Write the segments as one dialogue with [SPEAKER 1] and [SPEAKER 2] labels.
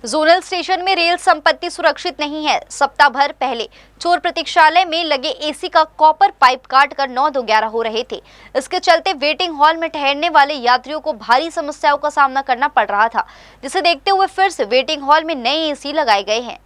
[SPEAKER 1] Zonal station में rail संपत्ति सुरक्षित नहीं है। सप्ताह भर पहले चोर प्रतीक्षालय में लगे एसी का कॉपर पाइप काटकर 9-11 हो रहे थे। इसके चलते वेटिंग हॉल में ठहरने वाले यात्रियों को भारी समस्याओं का सामना करना पड़ रहा था, जिसे देखते हुए फिर से वेटिंग हॉल में नए एसी लगाए गए हैं।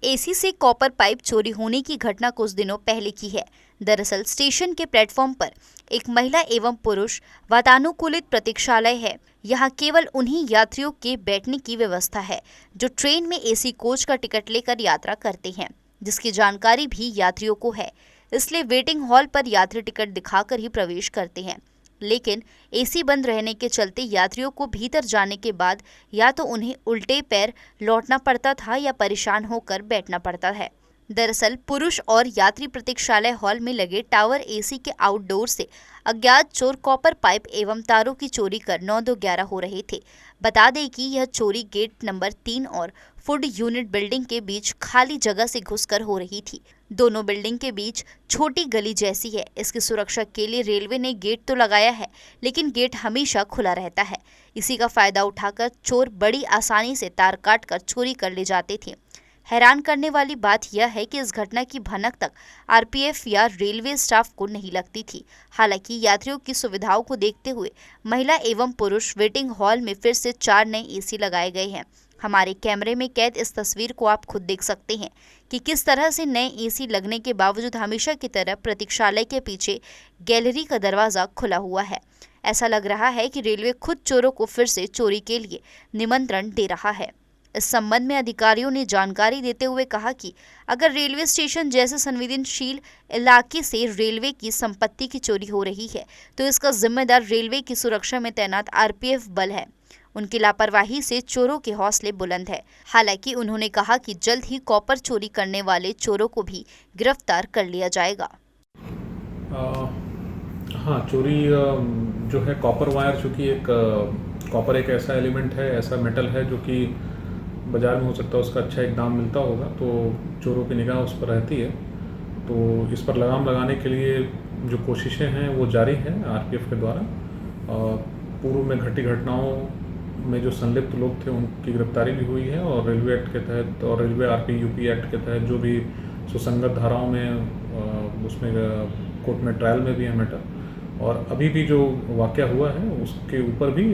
[SPEAKER 1] एसी से कॉपर पाइप चोरी होने की घटना कुछ दिनों पहले की है। दरअसल स्टेशन के प्लेटफॉर्म पर एक महिला एवं पुरुष वातानुकूलित प्रतीक्षालय है। यहाँ केवल उन्हीं यात्रियों के बैठने की व्यवस्था है जो ट्रेन में एसी कोच का टिकट लेकर यात्रा करते हैं, जिसकी जानकारी भी यात्रियों को है। इसलिए वेटिंग हॉल पर यात्री टिकट दिखाकर ही प्रवेश करते हैं। लेकिन एसी बंद रहने के चलते यात्रियों को भीतर जाने के बाद या तो उन्हें उल्टे पैर लौटना पड़ता था या परेशान होकर बैठना पड़ता है। दरअसल पुरुष और यात्री प्रतीक्षालय हॉल में लगे टावर एसी के आउटडोर से अज्ञात चोर कॉपर पाइप एवं तारों की चोरी कर 9-11 हो रहे थे। बता दें कि यह चोरी गेट नंबर 3 और फूड यूनिट बिल्डिंग के बीच खाली जगह से घुसकर हो रही थी। दोनों बिल्डिंग के बीच छोटी गली जैसी है। इसकी सुरक्षा के लिए रेलवे ने गेट तो लगाया है, लेकिन गेट हमेशा खुला रहता है। इसी का फायदा उठाकर चोर बड़ी आसानी से तार काटकर चोरी कर ले जाते थे। हैरान करने वाली बात यह है कि इस घटना की भनक तक आरपीएफ या रेलवे स्टाफ को नहीं लगती थी। हालांकि यात्रियों की सुविधाओं को देखते हुए महिला एवं पुरुष वेटिंग हॉल में फिर से 4 नए एसी लगाए गए हैं। हमारे कैमरे में कैद इस तस्वीर को आप खुद देख सकते हैं कि किस तरह से नए एसी लगने के बावजूद हमेशा की तरह प्रतीक्षालय के पीछे गैलरी का दरवाजा खुला हुआ है। ऐसा लग रहा है कि रेलवे खुद चोरों को फिर से चोरी के लिए निमंत्रण दे रहा है। इस संबंध में अधिकारियों ने जानकारी देते हुए कहा कि अगर रेलवे स्टेशन जैसे संवेदनशील इलाके से रेलवे की संपत्ति की चोरी हो रही है तो इसका जिम्मेदार रेलवे की सुरक्षा में तैनात आरपीएफ बल है। उनकी लापरवाही से चोरों के हौसले बुलंद है। हालांकि उन्होंने कहा कि जल्द ही कॉपर चोरी करने वाले चोरों को भी गिरफ्तार कर लिया जाएगा।
[SPEAKER 2] हाँ, चोरी जो है कॉपर वायर, चूँकि कॉपर एक ऐसा एलिमेंट है, ऐसा मेटल है जो कि बाज़ार में हो सकता है उसका अच्छा एक दाम मिलता होगा, तो चोरों की निगाह उस पर रहती है। तो इस पर लगाम लगाने के लिए जो कोशिशें हैं वो जारी हैं आरपीएफ के द्वारा। पूर्व में घटी घटनाओं में जो संलिप्त लोग थे उनकी गिरफ्तारी भी हुई है और रेलवे एक्ट के तहत और रेलवे आरपी यूपी एक्ट के तहत जो भी सुसंगत धाराओं में उसमें कोर्ट में ट्रायल में भी है मैटर। और अभी भी जो वाक़या हुआ है उसके ऊपर भी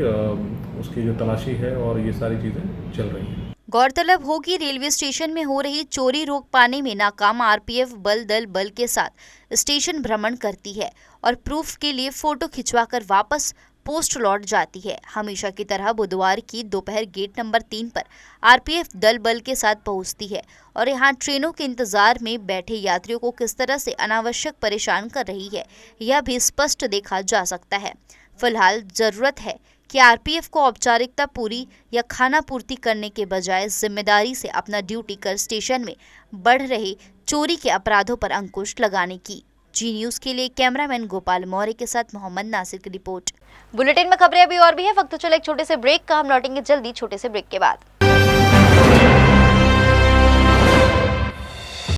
[SPEAKER 2] उसकी जो तलाशी है और ये सारी चीज़ें चल रही हैं।
[SPEAKER 1] गौरतलब हो कि रेलवे स्टेशन में हो रही चोरी रोक पाने में नाकाम आरपीएफ बल के साथ स्टेशन भ्रमण करती है और प्रूफ के लिए फोटो खिंचवाकर वापस पोस्ट लौट जाती है। हमेशा की तरह बुधवार की दोपहर गेट नंबर 3 पर आरपीएफ बल के साथ पहुंचती है और यहां ट्रेनों के इंतजार में बैठे यात्रियों को किस तरह से अनावश्यक परेशान कर रही है यह भी स्पष्ट देखा जा सकता है। फिलहाल जरूरत है कि आरपीएफ को औपचारिकता पूरी या खाना पूर्ति करने के बजाय जिम्मेदारी से अपना ड्यूटी कर स्टेशन में बढ़ रहे चोरी के अपराधों पर अंकुश लगाने की। जी न्यूज़ के लिए कैमरामैन गोपाल मौर्य के साथ मोहम्मद नासिर की रिपोर्ट। बुलेटिन में खबरें अभी और भी है, वक्त तो चले एक छोटे से ब्रेक का। हम लौटेंगे जल्दी छोटे से ब्रेक के बाद।